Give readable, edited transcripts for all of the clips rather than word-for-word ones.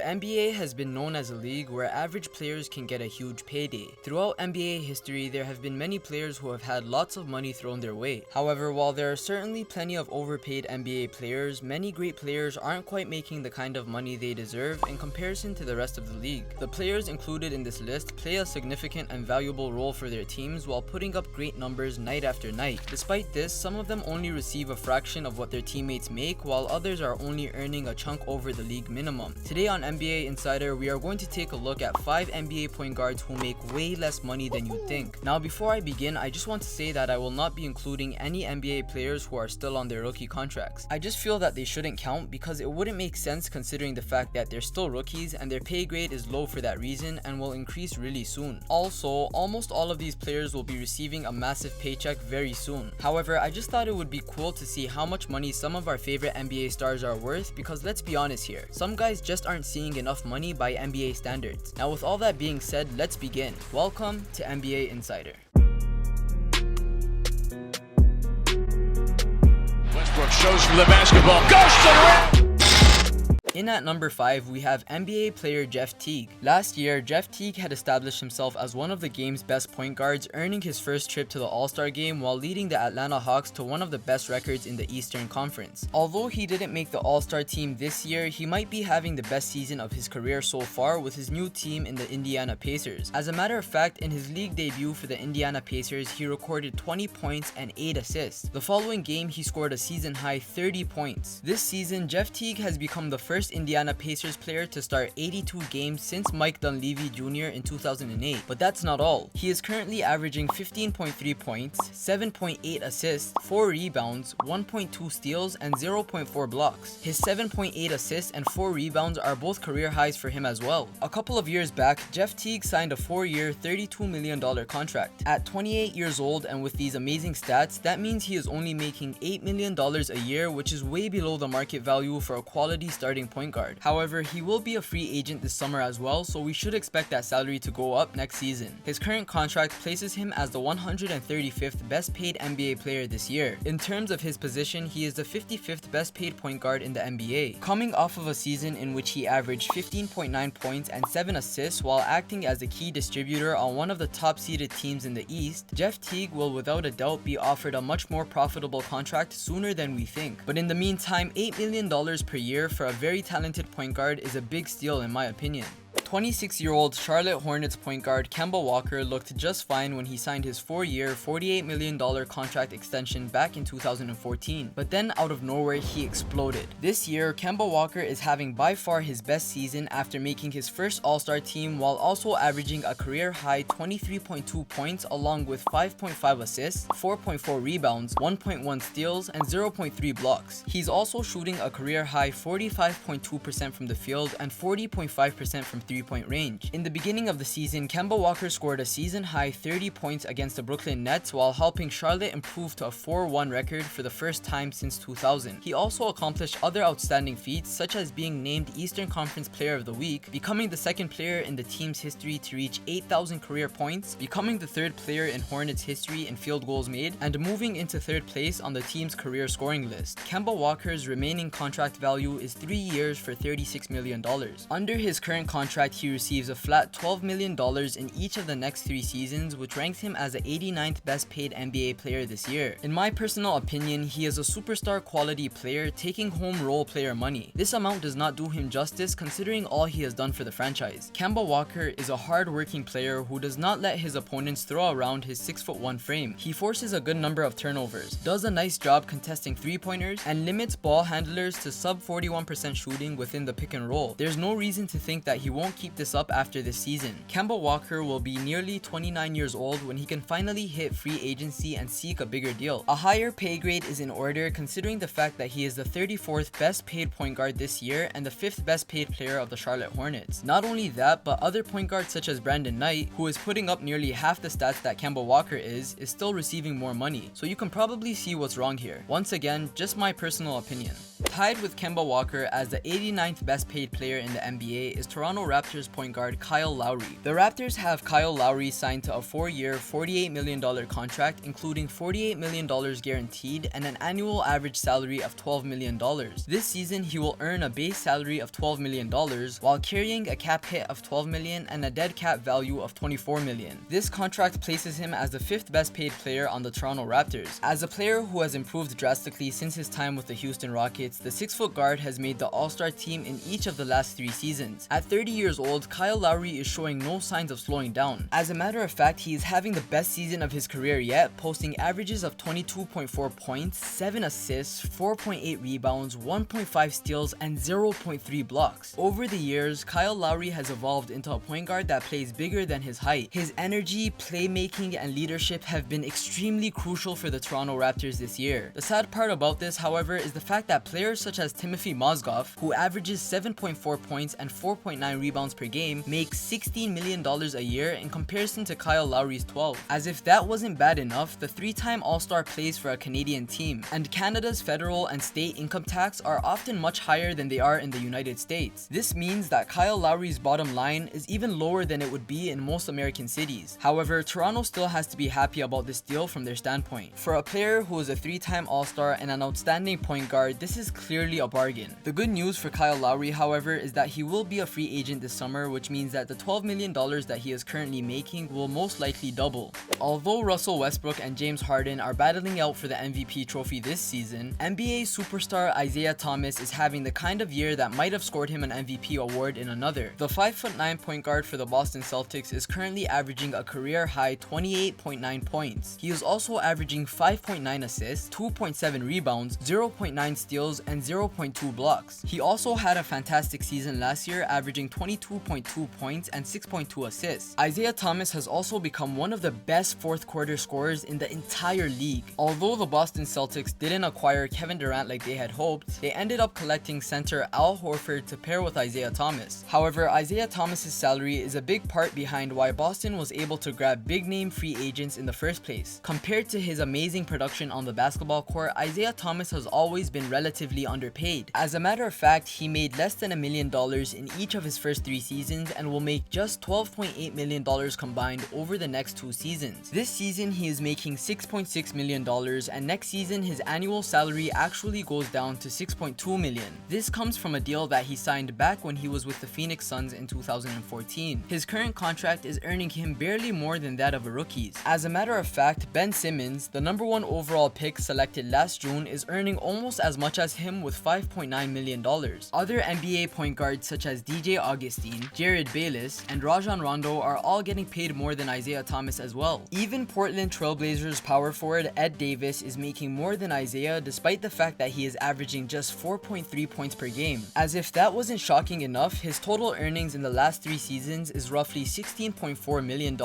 The NBA has been known as a league where average players can get a huge payday. Throughout NBA history, there have been many players who have had lots of money thrown their way. However, while there are certainly plenty of overpaid NBA players, many great players aren't quite making the kind of money they deserve in comparison to the rest of the league. The players included in this list play a significant and valuable role for their teams while putting up great numbers night after night. Despite this, some of them only receive a fraction of what their teammates make, while others are only earning a chunk over the league minimum. Today on NBA Insider, we are going to take a look at 5 NBA point guards who make way less money than you'd think. Now, before I begin, I just want to say that I will not be including any NBA players who are still on their rookie contracts. I just feel that they shouldn't count because it wouldn't make sense considering the fact that they're still rookies and their pay grade is low for that reason and will increase really soon. Also, almost all of these players will be receiving a massive paycheck very soon. However, I just thought it would be cool to see how much money some of our favorite NBA stars are worth, because let's be honest here, some guys just aren't seeing enough money by NBA standards. Now, with all that being said, let's begin. Welcome to NBA Insider. Westbrook shows from the basketball, goes to the rim! In at number 5, we have NBA player Jeff Teague. Last year, Jeff Teague had established himself as one of the game's best point guards, earning his first trip to the All-Star game while leading the Atlanta Hawks to one of the best records in the Eastern Conference. Although he didn't make the All-Star team this year, he might be having the best season of his career so far with his new team in the Indiana Pacers. As a matter of fact, in his league debut for the Indiana Pacers, he recorded 20 points and 8 assists. The following game, he scored a season-high 30 points. This season, Jeff Teague has become the first Indiana Pacers player to start 82 games since Mike Dunleavy Jr. in 2008. But that's not all. He is currently averaging 15.3 points, 7.8 assists, 4 rebounds, 1.2 steals, and 0.4 blocks. His 7.8 assists and 4 rebounds are both career highs for him as well. A couple of years back, Jeff Teague signed a 4-year, $32 million contract. At 28 years old and with these amazing stats, that means he is only making $8 million a year, which is way below the market value for a quality starting point guard. However, he will be a free agent this summer as well, so we should expect that salary to go up next season. His current contract places him as the 135th best paid NBA player this year. In terms of his position, he is the 55th best paid point guard in the NBA. Coming off of a season in which he averaged 15.9 points and 7 assists while acting as a key distributor on one of the top seeded teams in the East, Jeff Teague will without a doubt be offered a much more profitable contract sooner than we think. But in the meantime, $8 million per year for a very talented point guard is a big steal in my opinion. 26-year-old Charlotte Hornets point guard Kemba Walker looked just fine when he signed his 4-year, $48 million contract extension back in 2014, but then out of nowhere he exploded. This year, Kemba Walker is having by far his best season after making his first All-Star team while also averaging a career-high 23.2 points along with 5.5 assists, 4.4 rebounds, 1.1 steals, and 0.3 blocks. He's also shooting a career-high 45.2% from the field and 40.5% from three-point range. In the beginning of the season, Kemba Walker scored a season-high 30 points against the Brooklyn Nets while helping Charlotte improve to a 4-1 record for the first time since 2000. He also accomplished other outstanding feats such as being named Eastern Conference Player of the Week, becoming the second player in the team's history to reach 8,000 career points, becoming the third player in Hornets history in field goals made, and moving into third place on the team's career scoring list. Kemba Walker's remaining contract value is 3 years for $36 million. Under his current contract, he receives a flat $12 million in each of the next 3 seasons, which ranks him as the 89th best paid NBA player this year. In my personal opinion, he is a superstar quality player taking home role player money. This amount does not do him justice considering all he has done for the franchise. Kemba Walker is a hard-working player who does not let his opponents throw around his 6'1" frame. He forces a good number of turnovers, does a nice job contesting three-pointers, and limits ball handlers to sub 41% shooting within the pick and roll. There's no reason to think that he won't keep this up after this season. Kemba Walker will be nearly 29 years old when he can finally hit free agency and seek a bigger deal. A higher pay grade is in order considering the fact that he is the 34th best paid point guard this year and the 5th best paid player of the Charlotte Hornets. Not only that, but other point guards such as Brandon Knight, who is putting up nearly half the stats that Kemba Walker is still receiving more money. So you can probably see what's wrong here. Once again, just my personal opinion. Tied with Kemba Walker as the 89th best paid player in the NBA is Toronto Raptors point guard Kyle Lowry. The Raptors have Kyle Lowry signed to a 4-year, $48 million contract, including $48 million guaranteed and an annual average salary of $12 million. This season, he will earn a base salary of $12 million while carrying a cap hit of $12 million and a dead cap value of $24 million. This contract places him as the 5th best paid player on the Toronto Raptors. As a player who has improved drastically since his time with the Houston Rockets, the 6-foot guard has made the All-Star team in each of the last 3 seasons. At 30 years old, Kyle Lowry is showing no signs of slowing down. As a matter of fact, he is having the best season of his career yet, posting averages of 22.4 points, 7 assists, 4.8 rebounds, 1.5 steals, and 0.3 blocks. Over the years, Kyle Lowry has evolved into a point guard that plays bigger than his height. His energy, playmaking, and leadership have been extremely crucial for the Toronto Raptors this year. The sad part about this, however, is the fact that players such as Timothy Mozgov, who averages 7.4 points and 4.9 rebounds per game, make $16 million a year in comparison to Kyle Lowry's 12. As if that wasn't bad enough, the 3-time All-Star plays for a Canadian team, and Canada's federal and state income tax are often much higher than they are in the United States. This means that Kyle Lowry's bottom line is even lower than it would be in most American cities. However, Toronto still has to be happy about this deal from their standpoint. For a player who is a 3-time All-Star and an outstanding point guard, this is clearly a bargain. The good news for Kyle Lowry, however, is that he will be a free agent this summer, which means that the $12 million that he is currently making will most likely double. Although Russell Westbrook and James Harden are battling out for the MVP trophy this season, NBA superstar Isaiah Thomas is having the kind of year that might have scored him an MVP award in another. The 5'9" point guard for the Boston Celtics is currently averaging a career-high 28.9 points. He is also averaging 5.9 assists, 2.7 rebounds, 0.9 steals, and 0.2 blocks. He also had a fantastic season last year, averaging 22.2 points and 6.2 assists. Isaiah Thomas has also become one of the best fourth-quarter scorers in the entire league. Although the Boston Celtics didn't acquire Kevin Durant like they had hoped, they ended up collecting center Al Horford to pair with Isaiah Thomas. However, Isaiah Thomas's salary is a big part behind why Boston was able to grab big-name free agents in the first place. Compared to his amazing production on the basketball court, Isaiah Thomas has always been relatively underpaid. As a matter of fact, he made less than $1 million in each of his first 3 seasons and will make just $12.8 million combined over the next 2 seasons. This season, he is making $6.6 million, and next season, his annual salary actually goes down to $6.2 million. This comes from a deal that he signed back when he was with the Phoenix Suns in 2014. His current contract is earning him barely more than that of a rookie's. As a matter of fact, Ben Simmons, the number 1 overall pick selected last June, is earning almost as much as him with $5.9 million. Other NBA point guards such as DJ Augustine, Jared Bayless, and Rajon Rondo are all getting paid more than Isaiah Thomas as well. Even Portland Trailblazers power forward Ed Davis is making more than Isaiah despite the fact that he is averaging just 4.3 points per game. As if that wasn't shocking enough, his total earnings in the last 3 seasons is roughly $16.4 million,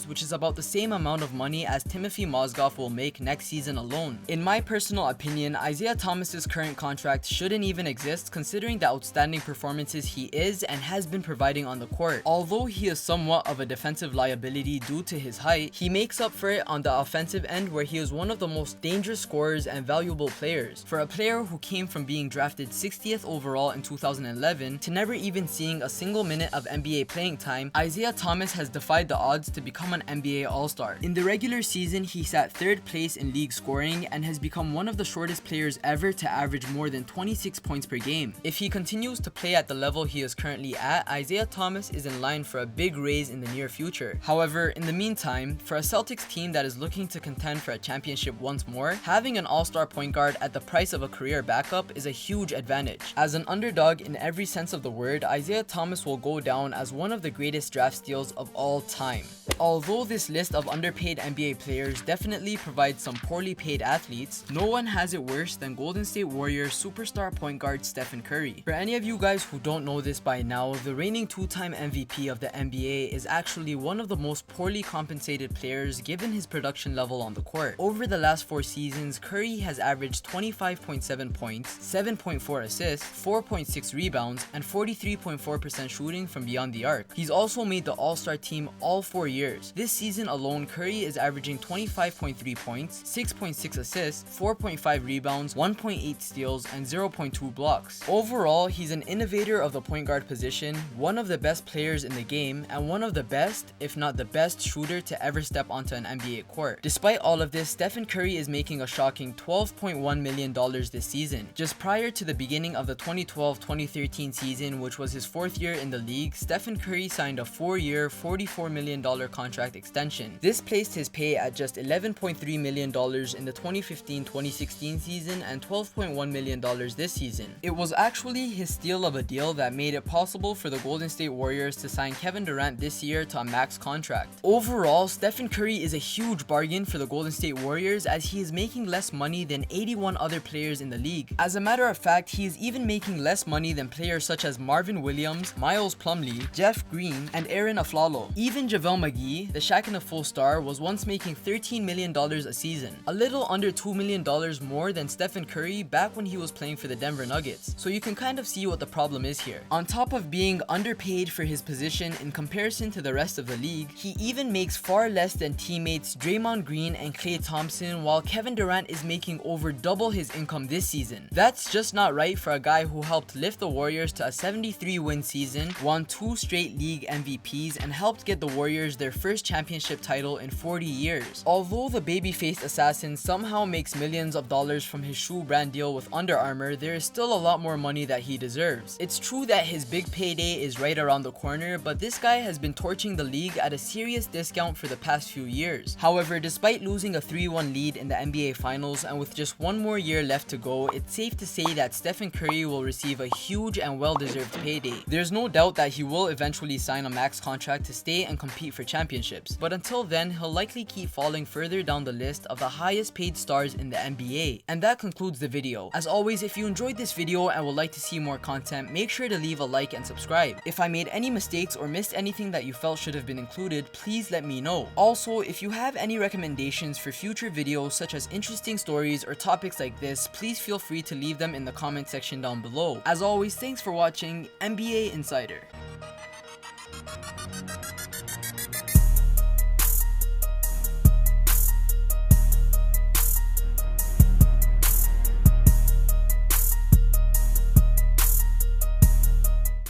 which is about the same amount of money as Timothy Mozgov will make next season alone. In my personal opinion, Isaiah Thomas's current contract shouldn't even exist considering the outstanding performances he is and has been providing on the court. Although he is somewhat of a defensive liability due to his height, he makes up for it on the offensive end where he is one of the most dangerous scorers and valuable players. For a player who came from being drafted 60th overall in 2011 to never even seeing a single minute of NBA playing time, Isaiah Thomas has defied the odds to become an NBA All-Star. In the regular season, he sat 3rd place in league scoring and has become one of the shortest players ever to average more than 26 points per game. If he continues to play at the level he is currently at, Isaiah Thomas is in line for a big raise in the near future. However, in the meantime, for a Celtics team that is looking to contend for a championship once more, having an all-star point guard at the price of a career backup is a huge advantage. As an underdog in every sense of the word, Isaiah Thomas will go down as one of the greatest draft steals of all time. Although this list of underpaid NBA players definitely provides some poorly paid athletes, no one has it worse than Golden State Warriors superstar point guard Steph Curry. For any of you guys who don't know this by now, the reigning 2-time MVP of the NBA is actually one of the most poorly compensated players given his production level on the court. Over the last 4 seasons, Curry has averaged 25.7 points, 7.4 assists, 4.6 rebounds, and 43.4% shooting from beyond the arc. He's also made the All-Star team all 4 years. This season alone, Curry is averaging 25.3 points, 6.6 assists, 4.5 rebounds, 1.8 steals, steals, and 0.2 blocks. Overall, he's an innovator of the point guard position, one of the best players in the game, and one of the best, if not the best, shooter to ever step onto an NBA court. Despite all of this, Stephen Curry is making a shocking $12.1 million this season. Just prior to the beginning of the 2012-2013 season, which was his 4th year in the league, Stephen Curry signed a 4-year, $44 million contract extension. This placed his pay at just $11.3 million in the 2015-2016 season and $12.1 million this season. It was actually his steal of a deal that made it possible for the Golden State Warriors to sign Kevin Durant this year to a max contract. Overall, Stephen Curry is a huge bargain for the Golden State Warriors as he is making less money than 81 other players in the league. As a matter of fact, he is even making less money than players such as Marvin Williams, Miles Plumlee, Jeff Green, and Aaron Aflalo. Even JaVale McGee, the Shaq and a full star, was once making $13 million a season, a little under $2 million more than Stephen Curry back when he was playing for the Denver Nuggets. So you can kind of see what the problem is here. On top of being underpaid for his position in comparison to the rest of the league, he even makes far less than teammates Draymond Green and Klay Thompson, while Kevin Durant is making over double his income this season. That's just not right for a guy who helped lift the Warriors to a 73-win season, won 2 straight league MVPs, and helped get the Warriors their first championship title in 40 years. Although the baby-faced assassin somehow makes millions of dollars from his shoe brand deal with Under Armour, there is still a lot more money that he deserves. It's true that his big payday is right around the corner, but this guy has been torching the league at a serious discount for the past few years. However, despite losing a 3-1 lead in the NBA Finals and with just one more year left to go, it's safe to say that Stephen Curry will receive a huge and well-deserved payday. There's no doubt that he will eventually sign a max contract to stay and compete for championships, but until then, he'll likely keep falling further down the list of the highest paid stars in the NBA. And that concludes the video. As always, if you enjoyed this video and would like to see more content, make sure to leave a like and subscribe. If I made any mistakes or missed anything that you felt should have been included, please let me know. Also, if you have any recommendations for future videos such as interesting stories or topics like this, please feel free to leave them in the comment section down below. As always, thanks for watching NBA Insider.